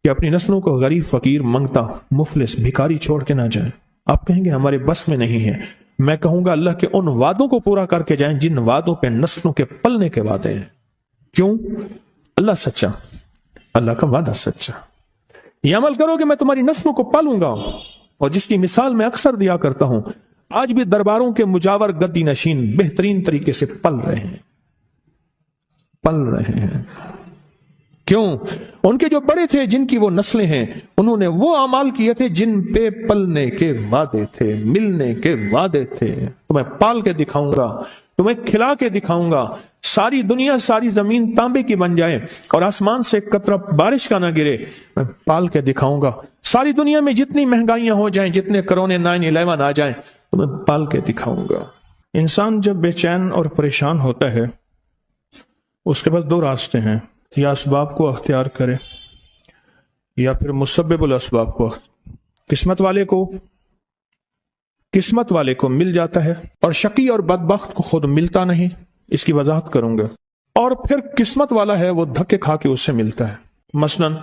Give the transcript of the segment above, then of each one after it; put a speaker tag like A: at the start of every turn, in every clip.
A: کہ اپنی نسلوں کو غریب، فقیر، منگتا، مفلس، بھکاری چھوڑ کے نہ جائیں۔ آپ کہیں گے ہمارے بس میں نہیں ہے، میں کہوں گا اللہ کے ان وعدوں کو پورا کر کے جائیں جن وعدوں پہ نسلوں کے پلنے کے وعدے ہیں۔ کیوں؟ اللہ سچا، اللہ کا وعدہ سچا۔ یہ عمل کرو کہ میں تمہاری نسلوں کو پالوں گا، اور جس کی مثال میں اکثر دیا کرتا ہوں، آج بھی درباروں کے مجاور گدی نشین بہترین طریقے سے پل رہے ہیں، پل رہے ہیں۔ کیوں؟ ان کے جو بڑے تھے، جن کی وہ نسلیں ہیں، انہوں نے وہ اعمال کیے تھے جن پہ پلنے کے وعدے تھے، ملنے کے وعدے تھے۔ تمہیں پال کے دکھاؤں گا، تمہیں کھلا کے دکھاؤں گا، ساری دنیا، ساری زمین تانبے کی بن جائے اور آسمان سے ایک قطرہ بارش کا نہ گرے، میں پال کے دکھاؤں گا۔ ساری دنیا میں جتنی مہنگائیاں ہو جائیں، جتنے کرونے 9/11 آ جائیں، تمہیں پال کے دکھاؤں گا۔ انسان جب بے چین اور پریشان ہوتا ہے، اس کے پاس دو راستے ہیں، یا اسباب کو اختیار کرے یا پھر مسبب الاسباب کو۔ قسمت والے کو مل جاتا ہے، اور شقی اور بدبخت کو خود ملتا نہیں۔ اس کی وضاحت کروں گا۔ اور پھر قسمت والا ہے، وہ دھکے کھا کے اس سے ملتا ہے۔ مثلاً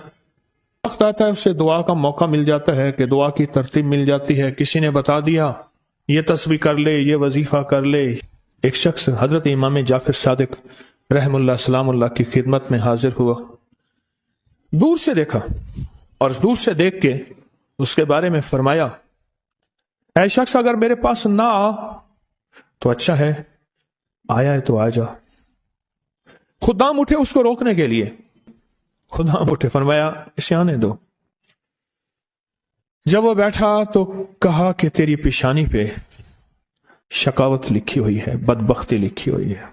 A: وقت آتا ہے، اسے دعا کا موقع مل جاتا ہے، کہ دعا کی ترتیب مل جاتی ہے، کسی نے بتا دیا یہ تسبیح کر لے، یہ وظیفہ کر لے۔ ایک شخص حضرت امام جعفر صادق رحم اللہ سلام اللہ کی خدمت میں حاضر ہوا، دور سے دیکھا، اور دور سے دیکھ کے اس کے بارے میں فرمایا، اے شخص، اگر میرے پاس نہ آ تو اچھا ہے، آیا ہے تو آ جا۔ خدام اٹھے اس کو روکنے کے لیے، خدام اٹھے، فرمایا اسے آنے دو۔ جب وہ بیٹھا تو کہا کہ تیری پیشانی پہ شقاوت لکھی ہوئی ہے، بدبختی لکھی ہوئی ہے۔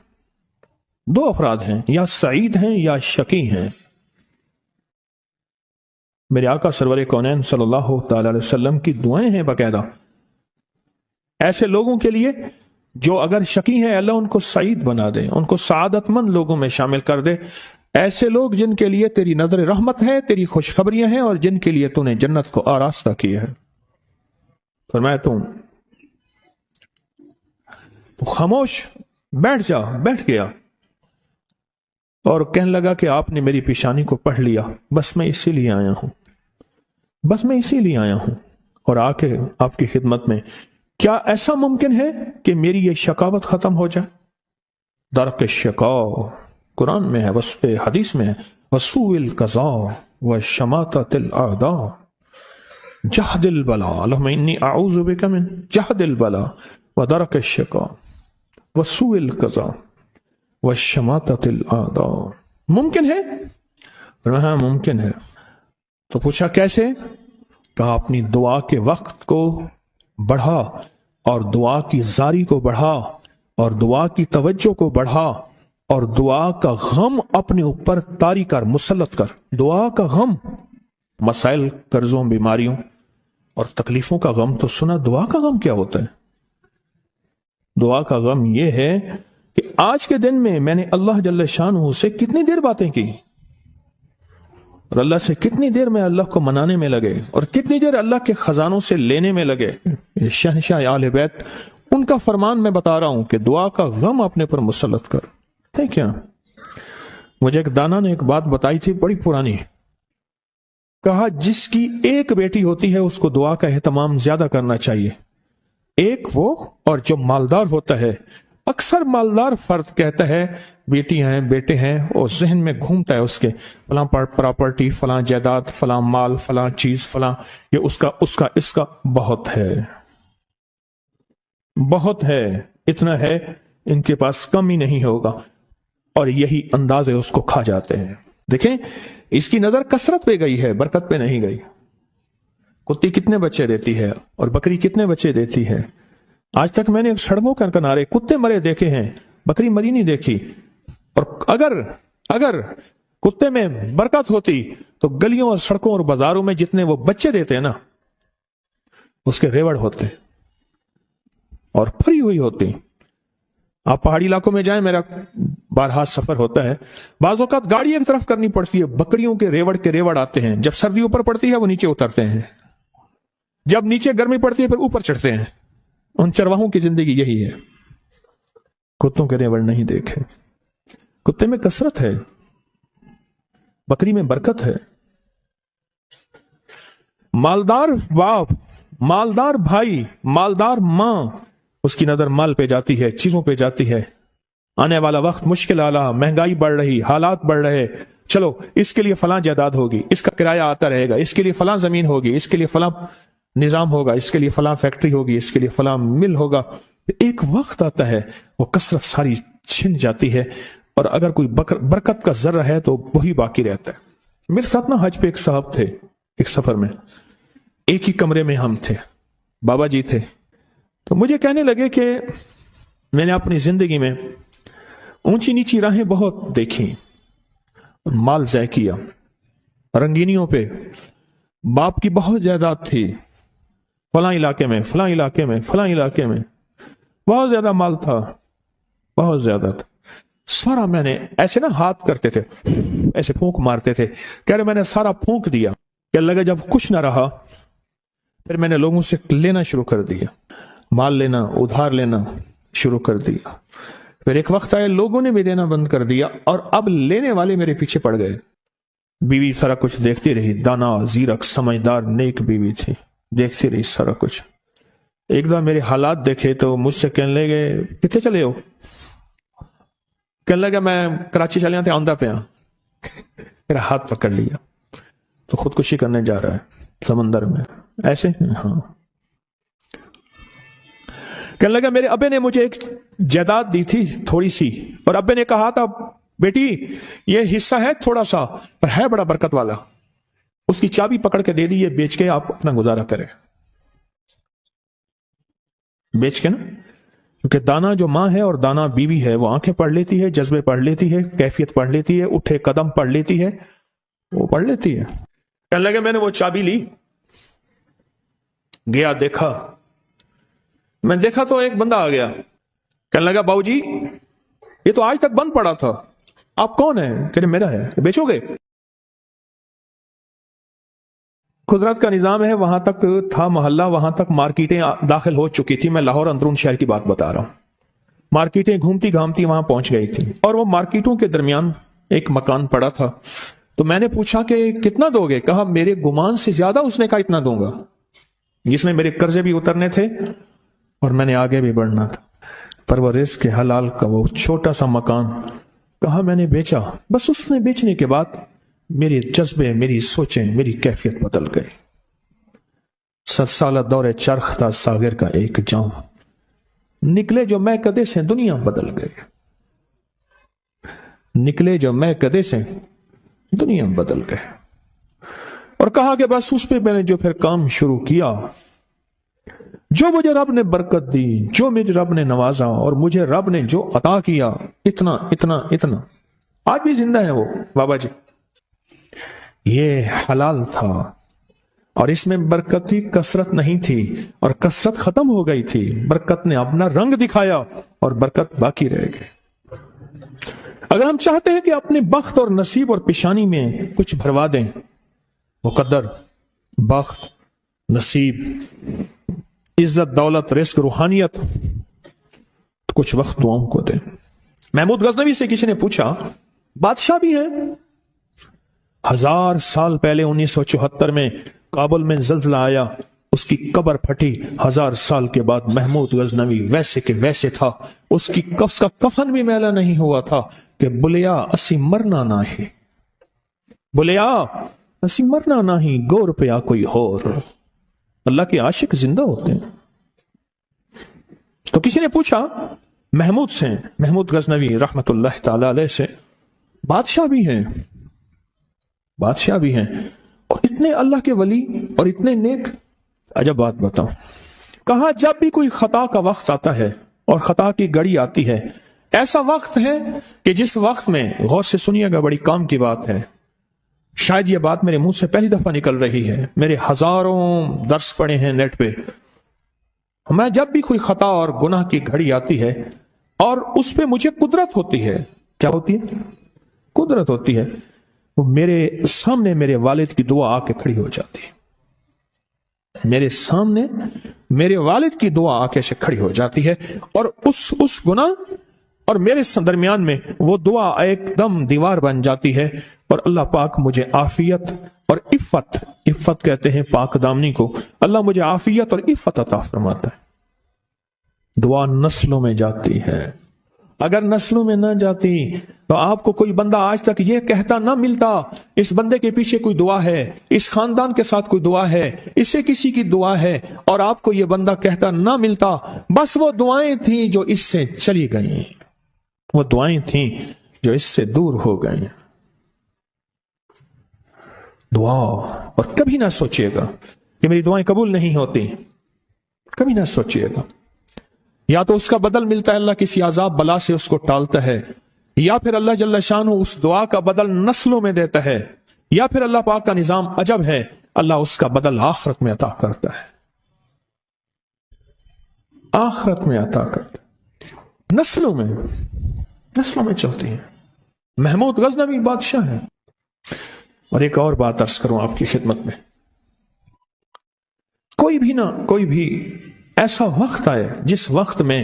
A: دو افراد ہیں، یا سعید ہیں یا شقی ہیں۔ میرے آقا سرور کونین صلی اللہ تعالی علیہ وسلم کی دعائیں ہیں باقاعدہ ایسے لوگوں کے لیے جو اگر شقی ہیں، اللہ ان کو سعید بنا دے، ان کو سعادت مند لوگوں میں شامل کر دے۔ ایسے لوگ جن کے لیے تیری نظر رحمت ہے، تیری خوشخبریاں ہیں، اور جن کے لیے تو نے جنت کو آراستہ کیا ہے۔ فرمایا تو خاموش بیٹھ گیا اور کہنے لگا کہ آپ نے میری پیشانی کو پڑھ لیا، بس میں اسی لیے آیا ہوں اور آ کے آپ کی خدمت میں۔ کیا ایسا ممکن ہے کہ میری یہ شقاوت ختم ہو جائے؟ درک الشقاء قرآن میں ہے، حدیث میں ہے، وسوء القضاء وشماتۃ الاعداء جہد البلاء، اللہم انی اعوذ بک من جہد البلاء ودرک الشقاء وسوء القضاء وشماتۃ الاعداء۔ ممکن ہے؟ ہاں ممکن ہے۔ تو پوچھا کیسے؟ کہا اپنی دعا کے وقت کو بڑھا، اور دعا کی زاری کو بڑھا، اور دعا کی توجہ کو بڑھا، اور دعا کا غم اپنے اوپر طاری کر، مسلط کر۔ دعا کا غم، مسائل، قرضوں، بیماریوں اور تکلیفوں کا غم تو سنا، دعا کا غم کیا ہوتا ہے؟ دعا کا غم یہ ہے کہ آج کے دن میں نے اللہ جل شانہ سے کتنی دیر باتیں کی، اور اللہ سے کتنی دیر میں اللہ کو منانے میں لگے، اور کتنی دیر اللہ کے خزانوں سے لینے میں لگے۔ شہنشاہ آل بیت، ان کا فرمان میں بتا رہا ہوں کہ دعا کا غم اپنے پر مسلط کر۔ کیا مجھے ایک دانا نے ایک بات بتائی تھی، بڑی پرانی۔ کہا جس کی ایک بیٹی ہوتی ہے اس کو دعا کا اہتمام زیادہ کرنا چاہیے، ایک وہ، اور جو مالدار ہوتا ہے، اکثر مالدار فرد کہتا ہے بیٹی ہیں بیٹے ہیں، اور ذہن میں گھومتا ہے اس کے فلاں پراپرٹی، فلاں جائیداد، فلاں مال، فلاں چیز، فلاں، یہ اس کا بہت ہے، اتنا ہے، ان کے پاس کم ہی نہیں ہوگا، اور یہی انداز ہے، اس کو کھا جاتے ہیں۔ دیکھیں اس کی نظر کثرت پہ گئی ہے، برکت پہ نہیں گئی۔ کتی کتنے بچے دیتی ہے اور بکری کتنے بچے دیتی ہے؟ آج تک میں نے سڑکوں کے کنارے کتے مرے دیکھے ہیں، بکری مری نہیں دیکھی۔ اور اگر کتے میں برکت ہوتی تو گلیوں اور سڑکوں اور بازاروں میں جتنے وہ بچے دیتے ہیں نا، اس کے ریوڑ ہوتے اور پھری ہوئی ہوتی۔ آپ پہاڑی علاقوں میں جائیں، میرا بارہا سفر ہوتا ہے، بعض اوقات گاڑی ایک طرف کرنی پڑتی ہے، بکریوں کے ریوڑ آتے ہیں، جب سردی اوپر پڑتی ہے وہ نیچے اترتے ہیں، جب نیچے گرمی پڑتی ہے پھر اوپر چڑھتے ہیں۔ ان چرواہوں کی زندگی یہی ہے۔ کتوں کے ریوڑ نہیں دیکھے۔ کتے میں کثرت ہے، بکری میں برکت ہے۔ مالدار باپ، مالدار بھائی، مالدار ماں، اس کی نظر مال پہ جاتی ہے، چیزوں پہ جاتی ہے. آنے والا وقت مشکل آ رہا، مہنگائی بڑھ رہی، حالات بڑھ رہے، چلو اس کے لیے فلاں جائیداد ہوگی، اس کا کرایہ آتا رہے گا، اس کے لیے فلاں زمین ہوگی، اس کے لیے فلاں نظام ہوگا، اس کے لیے فلاں فیکٹری ہوگی، اس کے لیے فلاں مل ہوگا. ایک وقت آتا ہے وہ کثرت ساری چھن جاتی ہے، اور اگر کوئی برکت کا ذرہ ہے تو وہی باقی رہتا ہے. میرے ساتھ نا حج پہ ایک صاحب تھے، ایک سفر میں، ایک ہی کمرے میں ہم تھے، بابا جی تھے. تو مجھے کہنے لگے کہ میں نے اپنی زندگی میں اونچی نیچی راہیں بہت دیکھی، مال ضائع کیا، رنگینیوں پہ، باپ کی بہت جائیداد تھی، فلاں علاقے میں، فلاں علاقے میں، فلاں علاقے میں بہت زیادہ مال تھا، بہت زیادہ تھا. سارا میں نے ایسے نا ہاتھ کرتے تھے، ایسے پھونک مارتے تھے، کہہ رہے میں نے سارا پھونک دیا. کہ لگا جب کچھ نہ رہا پھر میں نے لوگوں سے لینا شروع کر دیا، مال لینا، ادھار لینا شروع کر دیا. پھر ایک وقت آئے لوگوں نے بھی دینا بند کر دیا، اور اب لینے والے میرے پیچھے پڑ گئے. بیوی سارا کچھ دیکھتی رہی، دانا، زیرک، سمجھدار، نیک بیوی تھی، دیکھتی رہی سارا کچھ. ایک دم میرے حالات دیکھے تو مجھ سے کہنے لگے کتنے چلے ہو؟ کہنے لگا میں کراچی چلے تھے، آندھا پہ ہاں. میرا ہاتھ پکڑ لیا تو خودکشی کرنے جا رہا ہے سمندر میں، ایسے ہاں. کہنے لگا میرے ابے نے مجھے ایک جائیداد دی تھی تھوڑی سی، اور ابے نے کہا تھا بیٹی یہ حصہ ہے تھوڑا سا پر ہے بڑا برکت والا، اس کی چابی پکڑ کے دے دی، یہ بیچ کے آپ اپنا گزارا کریں. بیچ کے نا، کیونکہ دانا جو ماں ہے اور دانا بیوی ہے وہ آنکھیں پڑھ لیتی ہے، جذبے پڑھ لیتی ہے، کیفیت پڑھ لیتی ہے، اٹھے قدم پڑھ لیتی ہے، وہ پڑھ لیتی ہے. کہنے لگے میں نے وہ چابی لی، گیا دیکھا، میں دیکھا تو ایک بندہ آ گیا. کہنے لگا باؤ جی یہ تو آج تک بند پڑا تھا، آپ کون ہیں؟ کہ میرا ہے، بیچو گے؟ قدرت کا نظام ہے، وہاں تک تھا محلہ، وہاں تک مارکیٹیں داخل ہو چکی تھی. میں لاہور اندرون شہر کی بات بتا رہا ہوں. مارکیٹیں گھومتی گھامتی وہاں پہنچ گئی تھی، اور وہ مارکیٹوں کے درمیان ایک مکان پڑا تھا. تو میں نے پوچھا کہ کتنا دو گے؟ کہا میرے گمان سے زیادہ. اس نے کہا اتنا دوں گا، جس میں میرے قرضے بھی اترنے تھے اور میں نے آگے بھی بڑھنا تھا. پر وہ رزق کے حلال کا وہ چھوٹا سا مکان کہا میں نے بیچا. بس اس نے بیچنے کے بعد میرے جذبے، میری سوچیں، میری کیفیت بدل گئی. 7 سالہ دور چرخ تھا ساغر کا ایک جام، نکلے جو میں کدے سے دنیا بدل گئی، نکلے جو میں کدے سے دنیا بدل گئے. اور کہا کہ بس اس پہ میں نے جو پھر کام شروع کیا، جو مجھے رب نے برکت دی، جو مجھے رب نے نوازا، اور مجھے رب نے جو عطا کیا، اتنا اتنا اتنا. آج بھی زندہ ہے وہ بابا جی. یہ حلال تھا، اور اس میں برکت تھی، کثرت نہیں تھی، اور کثرت ختم ہو گئی تھی. برکت نے اپنا رنگ دکھایا اور برکت باقی رہ گئی. اگر ہم چاہتے ہیں کہ اپنے بخت اور نصیب اور پیشانی میں کچھ بھروا دیں، مقدر، بخت، نصیب، عزت، دولت، رزق، روحانیت، تو کچھ وقت دعاؤں کو دیں. محمود غزنوی سے کسی نے پوچھا بادشاہ بھی ہے. 1000 سال پہلے 1974 میں کابل میں زلزلہ آیا، اس کی قبر پھٹی. 1000 سال کے بعد محمود غزنوی ویسے کہ ویسے تھا. اس کی کفن کا کفن بھی میلا نہیں ہوا تھا کہ بلیا اسی مرنا نہ ہی، بلیا اسی مرنا نہ ہی، گور پیا کوئی اور. اللہ کے عاشق زندہ ہوتے ہیں. تو کسی نے پوچھا محمود سے، محمود غزنوی رحمت اللہ تعالی علیہ سے، بادشاہ بھی ہیں، بادشاہ بھی ہیں اور اتنے اللہ کے ولی اور اتنے نیک. عجب بات بتاؤں، کہا جب بھی کوئی خطا کا وقت آتا ہے اور خطا کی گھڑی آتی ہے، ایسا وقت ہے کہ جس وقت میں، غور سے سنیے گا، بڑی کام کی بات ہے، شاید یہ بات میرے منہ سے پہلی دفعہ نکل رہی ہے، میرے ہزاروں درس پڑے ہیں نیٹ پہ. میں جب بھی کوئی خطا اور گناہ کی گھڑی آتی ہے اور اس پہ مجھے قدرت ہوتی ہے، کیا ہوتی ہے؟ قدرت ہوتی ہے. میرے سامنے میرے والد کی دعا آ کے کھڑی ہو جاتی ہے، میرے سامنے میرے والد کی دعا آ کے سے کھڑی ہو جاتی ہے، اور اس گناہ اور میرے درمیان میں وہ دعا ایک دم دیوار بن جاتی ہے، اور اللہ پاک مجھے عافیت اور عفت عفت کہتے ہیں پاک دامنی کو۔ اللہ مجھے عافیت اور عفت عطا فرماتا ہے۔ دعا نسلوں میں جاتی ہے، اگر نسلوں میں نہ جاتی تو آپ کو کوئی بندہ آج تک یہ کہتا نہ ملتا اس بندے کے پیچھے کوئی دعا ہے، اس خاندان کے ساتھ کوئی دعا ہے، اس سے کسی کی دعا ہے، اور آپ کو یہ بندہ کہتا نہ ملتا بس وہ دعائیں تھیں جو اس سے چلی گئیں، وہ دعائیں تھیں جو اس سے دور ہو گئیں۔ دعا، اور کبھی نہ سوچئے گا کہ میری دعائیں قبول نہیں ہوتی، کبھی نہ سوچئے گا۔ یا تو اس کا بدل ملتا ہے، اللہ کسی عذاب بلا سے اس کو ٹالتا ہے، یا پھر اللہ جل شانہ اس دعا کا بدل نسلوں میں دیتا ہے، یا پھر اللہ پاک کا نظام عجب ہے، اللہ اس کا بدل آخرت میں عطا کرتا ہے، آخرت میں عطا کرتا ہے۔ نسلوں میں چلتی ہیں۔ محمود غزنوی بادشاہ ہیں۔ اور ایک اور بات عرض کروں آپ کی خدمت میں، کوئی بھی ایسا وقت آئے جس وقت میں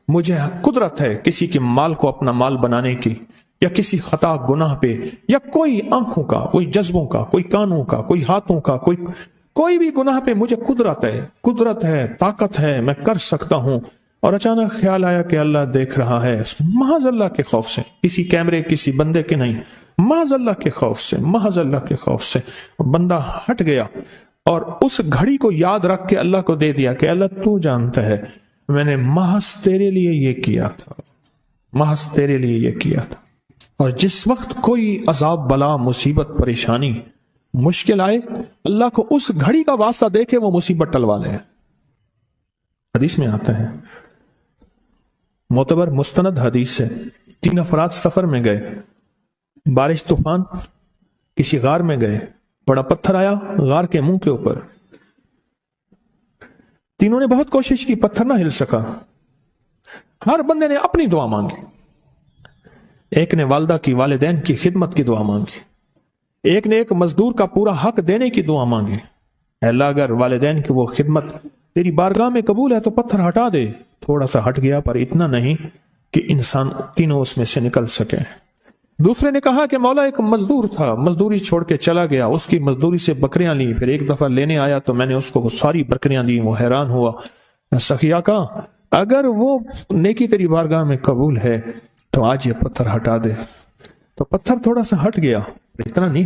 A: مجھے قدرت ہے کسی کے مال کو اپنا مال بنانے کی، یا کسی خطا گناہ پہ، یا کوئی آنکھوں کا، کوئی جذبوں کا، کوئی کانوں کا، کوئی ہاتھوں کا، کوئی بھی گناہ پہ مجھے قدرت ہے، طاقت ہے، میں کر سکتا ہوں، اور اچانک خیال آیا کہ اللہ دیکھ رہا ہے، محض اللہ کے خوف سے، کسی کیمرے کسی بندے کے نہیں، محض اللہ کے خوف سے بندہ ہٹ گیا، اور اس گھڑی کو یاد رکھ کے اللہ کو دے دیا کہ اللہ تو جانتا ہے میں نے محض تیرے لیے یہ کیا تھا۔ اور جس وقت کوئی عذاب بلا مصیبت پریشانی مشکل آئے، اللہ کو اس گھڑی کا واسطہ دے کے وہ مصیبت ٹلوا لے۔ حدیث میں آتا ہے، معتبر مستند حدیث ہے، 3 افراد سفر میں گئے، بارش طوفان، کسی غار میں گئے، بڑا پتھر آیا غار کے منہ کے اوپر، تینوں نے بہت کوشش کی، پتھر نہ ہل سکا، ہر بندے نے اپنی دعا مانگی، ایک نے والدہ کی، والدین کی خدمت کی دعا مانگی، ایک نے ایک مزدور کا پورا حق دینے کی دعا مانگی، اے اللہ اگر والدین کی وہ خدمت تیری بارگاہ میں قبول ہے تو پتھر ہٹا دے۔ تھوڑا سا ہٹ گیا، پر اتنا نہیں کہ انسان تینوں اس میں سے نکل سکے۔ دوسرے نے کہا کہ مولا ایک مزدور تھا، مزدوری چھوڑ کے چلا گیا، اس کی مزدوری سے بکریاں لی، پھر ایک دفعہ لینے آیا تو میں نے اس کو وہ ساری بکریاں دی، وہ حیران ہوا۔ سخیا کا اگر وہ نیکی تیری بارگاہ میں قبول ہے تو آج یہ پتھر ہٹا دے۔ تو پتھر تھوڑا سا ہٹ گیا، اتنا نہیں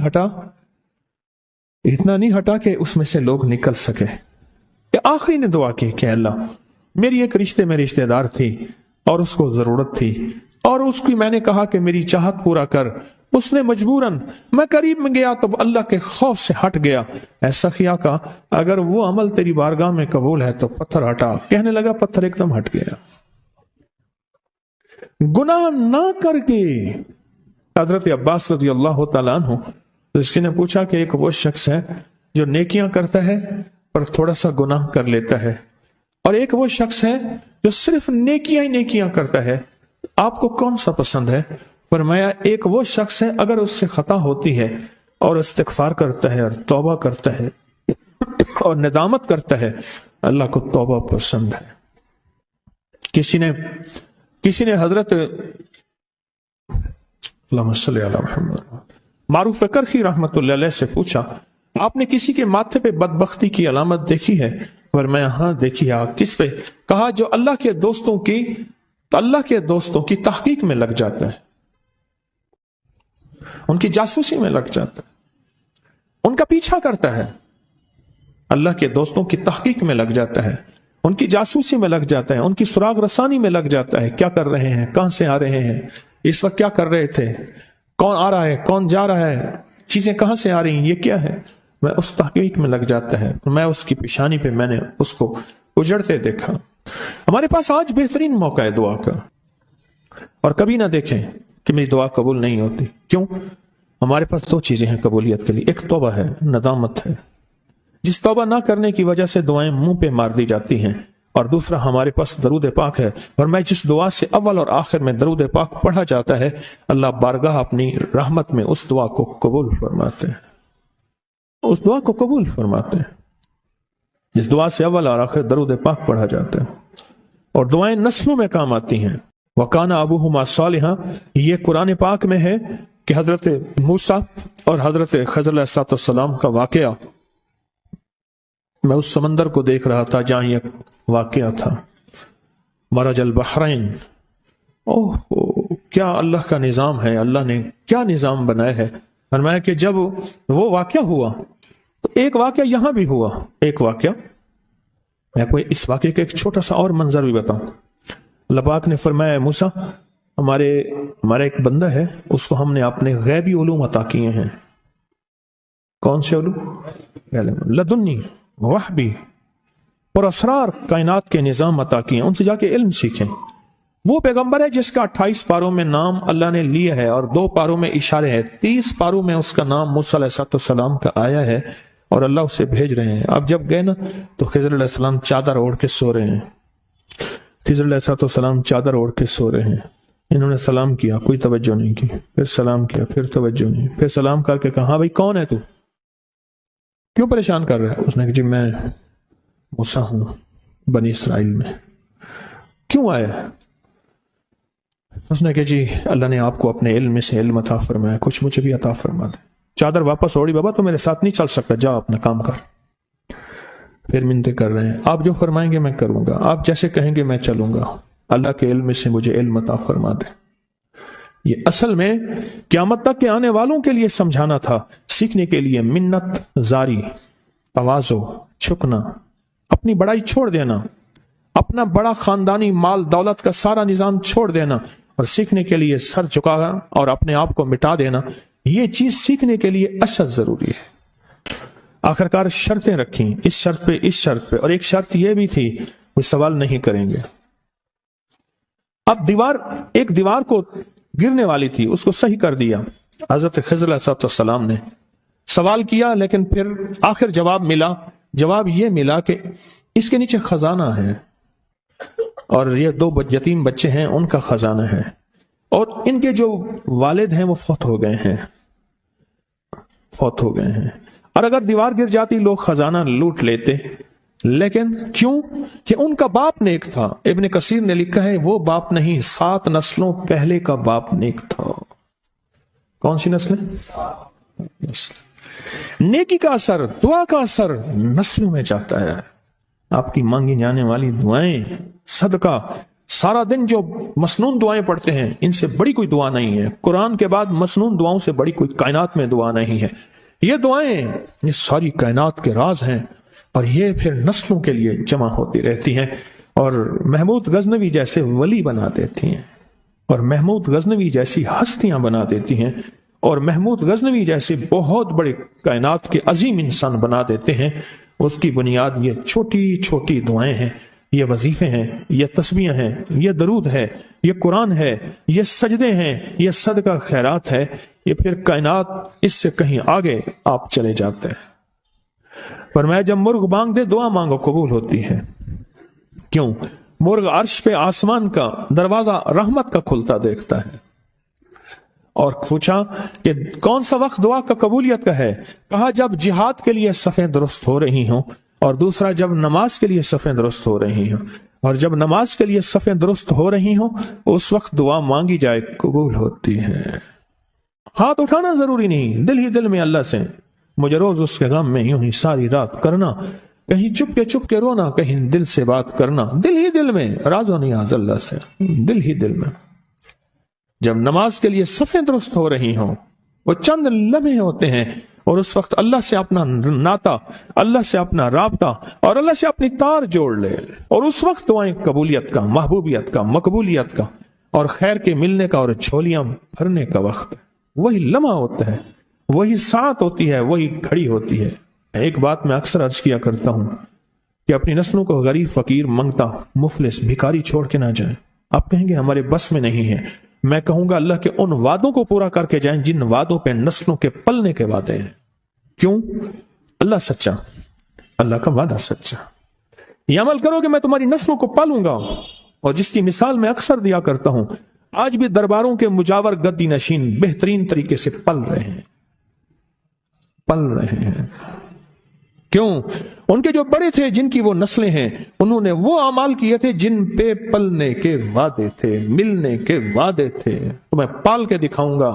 A: ہٹا کہ اس میں سے لوگ نکل سکے۔ آخری نے دعا کی کہ اللہ میری ایک رشتے میں رشتہ دار تھی اور اس کو ضرورت تھی، اور اس کی میں نے کہا کہ میری چاہت پورا کر، اس نے مجبوراً، میں قریب میں گیا تو اللہ کے خوف سے ہٹ گیا۔ ایسا کیا کا اگر وہ عمل تیری بارگاہ میں قبول ہے تو پتھر ہٹا۔ کہنے لگا پتھر ایک دم ہٹ گیا۔ گناہ نہ کر کے حضرت عباس رضی اللہ تعالیٰ عنہ جس نے پوچھا کہ ایک وہ شخص ہے جو نیکیاں کرتا ہے پر تھوڑا سا گناہ کر لیتا ہے، اور ایک وہ شخص ہے جو صرف نیکیاں ہی نیکیاں کرتا ہے، آپ کو کون سا پسند ہے؟ فرمایا ایک وہ شخص ہے اگر اس سے خطا ہوتی ہے اور استغفار کرتا ہے اور توبہ کرتا ہے اور ندامت کرتا ہے، اللہ کو توبہ پسند ہے۔ کسی نے حضرت اللہم صلی علی محمد معروف کرخی رحمت اللہ علیہ سے پوچھا، آپ نے کسی کے ماتھے پہ بدبختی کی علامت دیکھی ہے؟ فرمایا ہاں دیکھی ہے۔ کس پہ؟ کہا جو اللہ کے دوستوں کی تحقیق میں لگ جاتا ہے، ان کی جاسوسی میں لگ جاتا ہے، ان کا پیچھا کرتا ہے، اللہ کے دوستوں کی تحقیق میں لگ جاتا ہے، ان کی جاسوسی میں لگ جاتا ہے، ان کی سراغ رسانی میں لگ جاتا ہے، کیا کر رہے ہیں، کہاں سے آ رہے ہیں، اس وقت کیا کر رہے تھے، کون آ رہا ہے، کون جا رہا ہے، چیزیں کہاں سے آ رہی ہیں، یہ کیا ہے، میں اس تحقیق میں لگ جاتا ہے، میں اس کی پیشانی پہ میں نے اس کو اجڑتے دیکھا۔ ہمارے پاس آج بہترین موقع ہے دعا کا، اور کبھی نہ دیکھیں کہ میری دعا قبول نہیں ہوتی۔ کیوں؟ ہمارے پاس 2 چیزیں ہیں قبولیت کے لیے، ایک توبہ ہے، ندامت ہے، جس توبہ نہ کرنے کی وجہ سے دعائیں منہ پہ مار دی جاتی ہیں، اور دوسرا ہمارے پاس درود پاک ہے، اور میں جس دعا سے اول اور آخر میں درود پاک پڑھا جاتا ہے، اللہ بارگاہ اپنی رحمت میں اس دعا کو قبول فرماتے ہیں، اس دعا کو قبول فرماتے ہیں جس دعا سے اول اور آخر درود پاک پڑھا جاتا ہے، اور دعائیں نسلوں میں کام آتی ہیں۔ وَقَانَ أَبُوهُمَا صَالِحًا، یہ قرآن پاک میں ہے کہ حضرت موسیٰ اور حضرت خضر علیہ السلام کا واقعہ میں اس سمندر کو دیکھ رہا تھا جہاں یہ واقعہ تھا، مرج البحرین۔ اوہ کیا اللہ کا نظام ہے، اللہ نے کیا نظام بنایا ہے۔ فرمایا کہ جب وہ واقعہ ہوا تو ایک واقعہ یہاں بھی ہوا، ایک واقعہ، میں کوئی اس واقعے کا ایک چھوٹا سا اور منظر بھی بتاؤں۔ اللہ پاک نے فرمایا موسیٰ ہمارا ایک بندہ ہے، اس کو ہم نے اپنے غیبی علوم عطا کیے ہیں۔ کون سے علوم؟ لدنی، وحبی اور اسرار کائنات کے نظام عطا کیے ہیں، ان سے جا کے علم سیکھیں۔ وہ پیغمبر ہے جس کا 28 پاروں میں نام اللہ نے لیا ہے اور 2 پاروں میں اشارے ہیں، 30 پاروں میں اس کا نام موسیٰ علیہ السلام کا آیا ہے اور اللہ اسے بھیج رہے ہیں۔ اب جب گئے نا تو خضر علیہ السلام چادر اوڑھ کے سو رہے ہیں، خضر علیہ السلام چادر اوڑھ کے سو رہے ہیں۔ انہوں نے سلام کیا، کوئی توجہ نہیں کی، پھر سلام کیا، پھر توجہ نہیں، پھر سلام کر کے کہا ہاں بھائی کون ہے تو، کیوں پریشان کر رہا ہے؟ اس نے کہا جی میں موسیٰ ہوں بنی اسرائیل میں۔ کیوں آیا ہے؟ اس نے کہا جی اللہ نے آپ کو اپنے علم میں سے علم عطا فرمایا، کچھ مجھے بھی عطا فرما دے۔ چادر واپس اوڑی، بابا تو میرے ساتھ نہیں چل سکتا، جا اپنا کام کر۔ پھر منتیں کر رہے ہیں، آپ جو فرمائیں گے میں کروں گا، آپ جیسے کہیں گے میں چلوں گا، اللہ کے علم سے مجھے علم عطا فرما دے۔ یہ اصل میں قیامت تک کے آنے والوں کے لیے سمجھانا تھا، سیکھنے کے لیے منت زاری، تواضع، جھکنا، اپنی بڑائی چھوڑ دینا، اپنا بڑا خاندانی مال دولت کا سارا نظام چھوڑ دینا اور سیکھنے کے لیے سر جھکانا اور اپنے آپ کو مٹا دینا، یہ چیز سیکھنے کے لیے اشد ضروری ہے۔ آخرکار شرطیں رکھیں، اس شرط پہ اس شرط پہ، اور ایک شرط یہ بھی تھی کوئی سوال نہیں کریں گے۔ اب ایک دیوار کو گرنے والی تھی، اس کو صحیح کر دیا۔ حضرت خضر علیہ السلام نے سوال کیا لیکن پھر آخر جواب یہ ملا کہ اس کے نیچے خزانہ ہے اور یہ 2 یتیم بچے ہیں، ان کا خزانہ ہے، اور ان کے جو والد ہیں وہ فوت ہو گئے ہیں، اور اگر دیوار گر جاتی لوگ خزانہ لوٹ لیتے، لیکن کیوں؟ کہ ان کا باپ نیک تھا۔ ابن کثیر نے لکھا ہے وہ باپ نہیں، 7 نسلوں پہلے کا باپ نیک تھا۔ کون سی نسلیں؟ نیکی کا اثر، دعا کا اثر نسلوں میں جاتا ہے۔ آپ کی مانگی جانے والی دعائیں، صدقہ، سارا دن جو مسنون دعائیں پڑھتے ہیں، ان سے بڑی کوئی دعا نہیں ہے۔ قرآن کے بعد مسنون دعاؤں سے بڑی کوئی کائنات میں دعا نہیں ہے۔ یہ دعائیں، یہ ساری کائنات کے راز ہیں، اور یہ پھر نسلوں کے لیے جمع ہوتی رہتی ہیں، اور محمود غزنوی جیسے ولی بنا دیتی ہیں، اور محمود غزنوی جیسی ہستیاں بنا دیتی ہیں، اور محمود غزنوی جیسے بہت بڑے کائنات کے عظیم انسان بنا دیتے ہیں۔ اس کی بنیاد یہ چھوٹی چھوٹی دعائیں ہیں، یہ وظیفے ہیں، یہ تسبیح ہیں، یہ درود ہے، یہ قرآن ہے، یہ سجدے ہیں، یہ صدقہ خیرات ہے۔ یہ پھر کائنات اس سے کہیں آگے آپ چلے جاتے ہیں۔ فرمایا جب مرغ بانگ دے دعا مانگو قبول ہوتی ہے۔ کیوں؟ مرغ عرش پہ آسمان کا دروازہ رحمت کا کھلتا دیکھتا ہے۔ اور پوچھا کہ کون سا وقت دعا کا قبولیت کا ہے؟ کہا جب جہاد کے لیے صفیں درست ہو رہی ہوں، اور دوسرا جب نماز کے لیے صفیں درست ہو رہی ہوں، اور جب نماز کے لیے صفیں درست ہو رہی ہوں اس وقت دعا مانگی جائے قبول ہوتی ہے۔ ہاتھ اٹھانا ضروری نہیں، دل ہی دل میں اللہ سے مجھے روز اس کے غم میں یوں ہی ساری رات کرنا، کہیں چپ کے رونا، کہیں دل سے بات کرنا، دل ہی دل میں راز و نیاز اللہ سے، دل ہی دل میں۔ جب نماز کے لیے صفیں درست ہو رہی ہوں، وہ چند لمحے ہوتے ہیں، اور اس وقت اللہ سے اپنا ناتا، اللہ سے اپنا رابطہ، اور اللہ سے اپنی تار جوڑ لے، اور اس وقت دعائیں قبولیت کا، محبوبیت کا، مقبولیت کا، اور خیر کے ملنے کا، اور جھولیاں بھرنے کا وقت ہے۔ وہی لمحہ ہوتا ہے، وہی ساعت ہوتی ہے، وہی گھڑی ہوتی ہے۔ ایک بات میں اکثر عرض کیا کرتا ہوں کہ اپنی نسلوں کو غریب، فقیر، منگتا، مفلس، بھکاری چھوڑ کے نہ جائیں۔ آپ کہیں گے ہمارے بس میں نہیں ہے، میں کہوں گا اللہ کے ان وعدوں کو پورا کر کے جائیں جن وعدوں پہ نسلوں کے پلنے کے وعدے ہیں۔ کیوں؟ اللہ سچا، اللہ کا وعدہ سچا۔ یہ عمل کرو کہ میں تمہاری نسلوں کو پالوں گا، اور جس کی مثال میں اکثر دیا کرتا ہوں، آج بھی درباروں کے مجاور گدی نشین بہترین طریقے سے پل رہے ہیں۔ کیوں؟ ان کے جو بڑے تھے، جن کی وہ نسلیں ہیں، انہوں نے وہ اعمال کیے تھے جن پہ پلنے کے وعدے تھے، ملنے کے وعدے تھے۔ تمہیں پال کے دکھاؤں گا،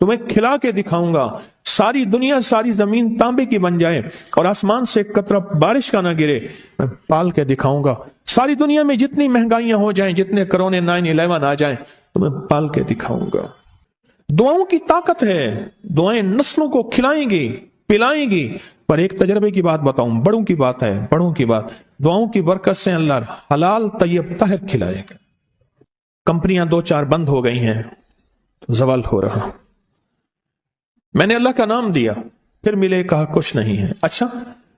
A: تمہیں کھلا کے دکھاؤں گا، ساری دنیا، ساری زمین تانبے کی بن جائے اور آسمان سے ایک قطرہ بارش کا نہ گرے، میں پال کے دکھاؤں گا۔ ساری دنیا میں جتنی مہنگائیاں ہو جائیں، جتنے کرونے 9/11 آ جائیں، تمہیں پال کے دکھاؤں گا۔ دعاؤں کی طاقت ہے، دعائیں نسلوں کو کھلائیں گی، پلائیں گی۔ پر ایک تجربے کی بات بتاؤں، بڑوں کی بات ہے، بڑوں کی بات، دعاؤں کی برکت سے اللہ حلال طیب طاہر کھلائے گا۔ کمپنیاں 2-4 بند ہو گئی ہیں، زوال ہو رہا۔ میں نے اللہ کا نام دیا، پھر ملے، کہا کچھ نہیں ہے۔ اچھا،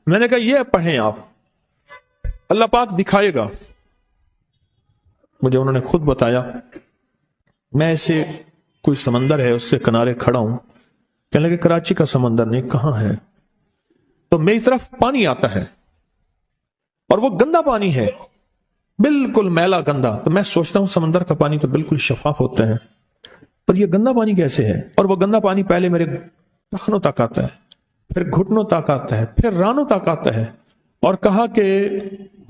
A: میں نے کہا یہ پڑھیں آپ، اللہ پاک دکھائے گا۔ مجھے انہوں نے خود بتایا، میں ایسے کوئی سمندر ہے اس کے کنارے کھڑا ہوں، کہنے لگے کراچی کا سمندر نہیں، کہاں ہے؟ تو میری طرف پانی آتا ہے اور وہ گندا پانی ہے، بالکل میلا گندا۔ تو میں سوچتا ہوں سمندر کا پانی تو بالکل شفاف ہوتا ہے، پر یہ گندا پانی کیسے ہے؟ اور وہ گندا پانی پہلے میرے ٹخنوں تک آتا ہے، پھر گھٹنوں تک آتا ہے، پھر رانوں تک آتا ہے۔ اور کہا کہ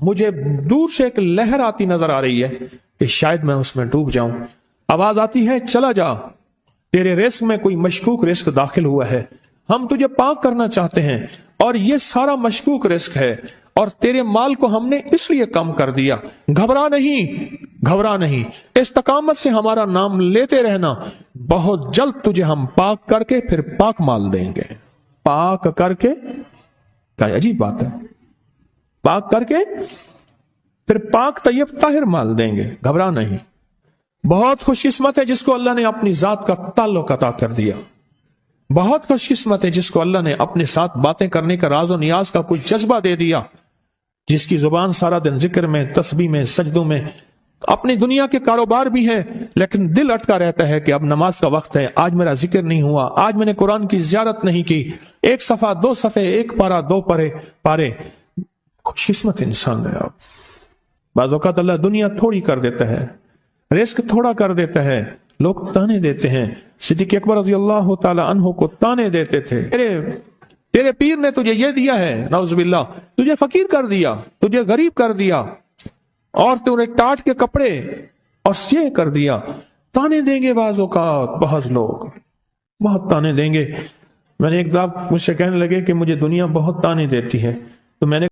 A: مجھے دور سے ایک لہر آتی نظر آ رہی ہے کہ شاید میں اس میں ڈوب جاؤں۔ آواز آتی ہے، چلا جا، تیرے رزق میں کوئی مشکوک رزق داخل ہوا ہے، ہم تجھے پاک کرنا چاہتے ہیں، اور یہ سارا مشکوک رزق ہے، اور تیرے مال کو ہم نے اس لیے کم کر دیا۔ گھبرا نہیں، گھبرا نہیں، استقامت سے ہمارا نام لیتے رہنا، بہت جلد تجھے ہم پاک کر کے پھر پاک مال دیں گے۔ پاک کر کے، کیا عجیب بات ہے، پاک کر کے پھر پاک طیب طاہر مال دیں گے، گھبرا نہیں۔ بہت خوش قسمت ہے جس کو اللہ نے اپنی ذات کا تعلق عطا کر دیا، بہت خوش قسمت ہے جس کو اللہ نے اپنے ساتھ باتیں کرنے کا، راز و نیاز کا کوئی جذبہ دے دیا، جس کی زبان سارا دن ذکر میں، تسبیح میں، سجدوں میں، اپنی دنیا کے کاروبار بھی ہیں، لیکن دل اٹکا رہتا ہے کہ اب نماز کا وقت ہے، آج میرا ذکر نہیں ہوا، آج میں نے قرآن کی زیارت نہیں کی، 1 صفحہ 2 صفحے، 1 پارہ 2 پارے۔ خوش قسمت انسان ہے آپ۔ بعض اوقات اللہ دنیا تھوڑی کر دیتا ہے، رزق تھوڑا کر دیتا ہے، لوگ تانے دیتے ہیں۔ صدیق اکبر رضی اللہ تعالی عنہ کو تانے دیتے تھے، تیرے پیر نے تجھے یہ دیا ہے، نعوذ باللہ، تجھے فقیر کر دیا، تجھے غریب کر دیا، اور تجھے ٹاٹ کے کپڑے اور یہ کر دیا۔ تانے دیں گے بعض اوقات، بعض لوگ بہت تانے دیں گے۔ میں نے ایک دفعہ مجھ سے کہنے لگے کہ مجھے دنیا بہت تانے دیتی ہے، تو میں نے